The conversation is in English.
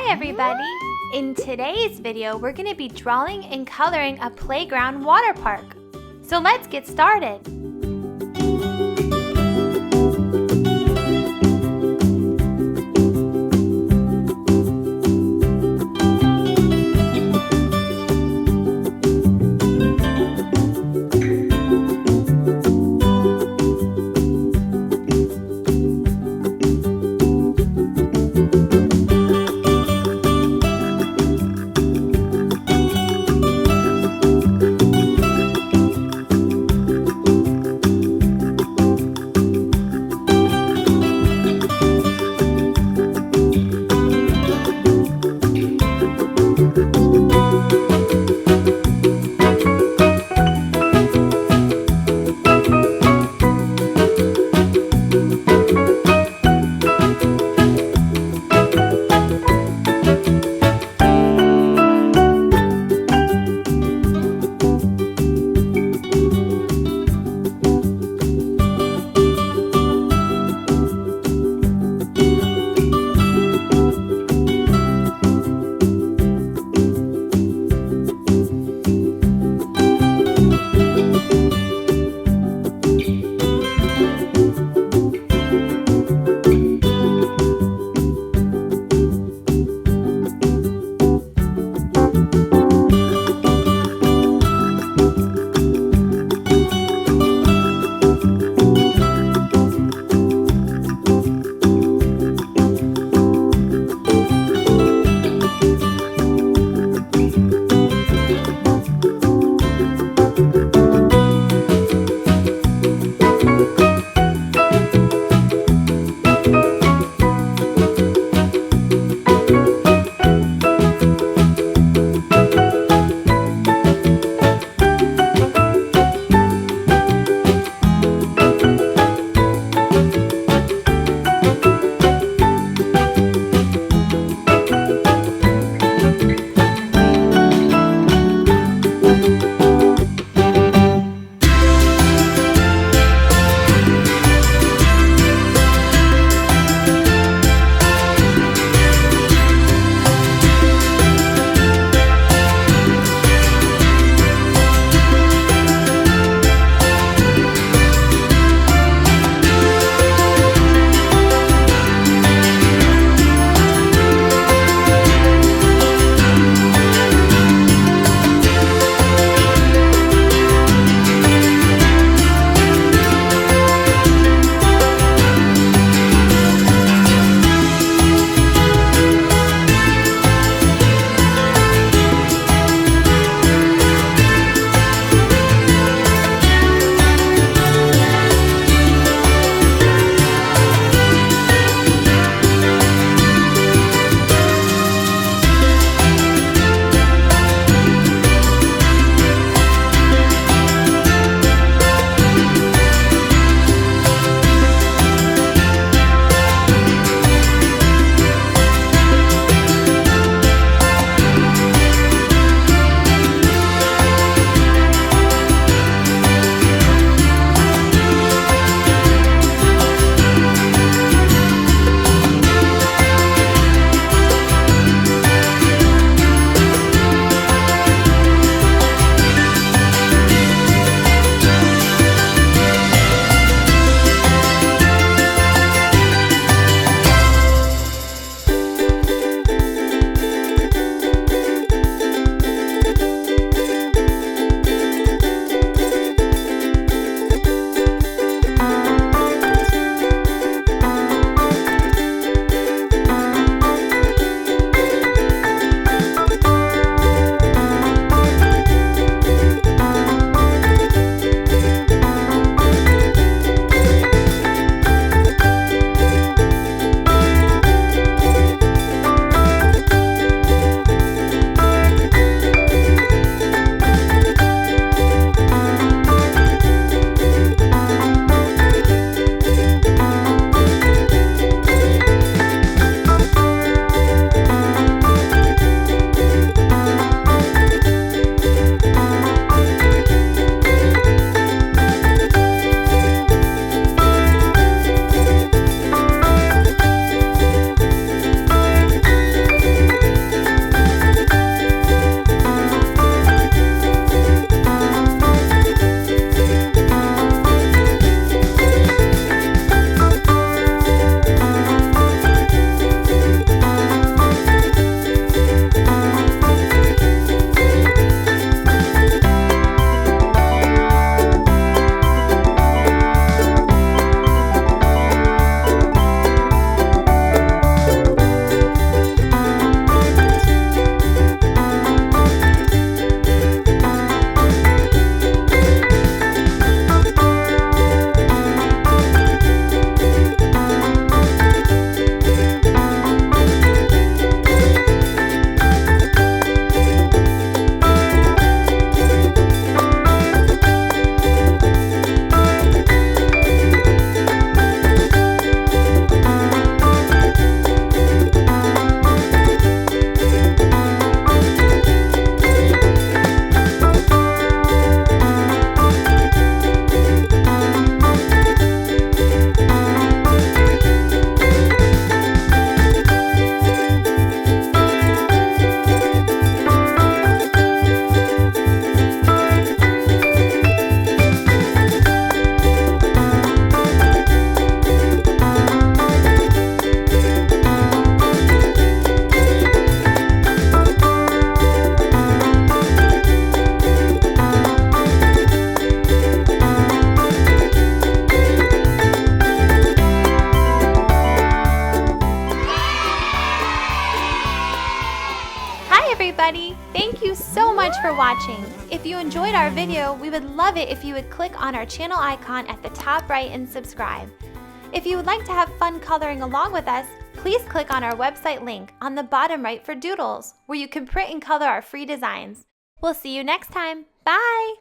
Hi everybody! In today's video, we're going to be drawing and coloring a playground water park. So let's get started! everybody! Thank you so much for watching. If you enjoyed our video, we would love it if you would click on our channel icon at the top right and subscribe. If you would like to have fun coloring along with us, please click on our website link on the bottom right for Doodles, where you can print and color our free designs. We'll see you next time. Bye!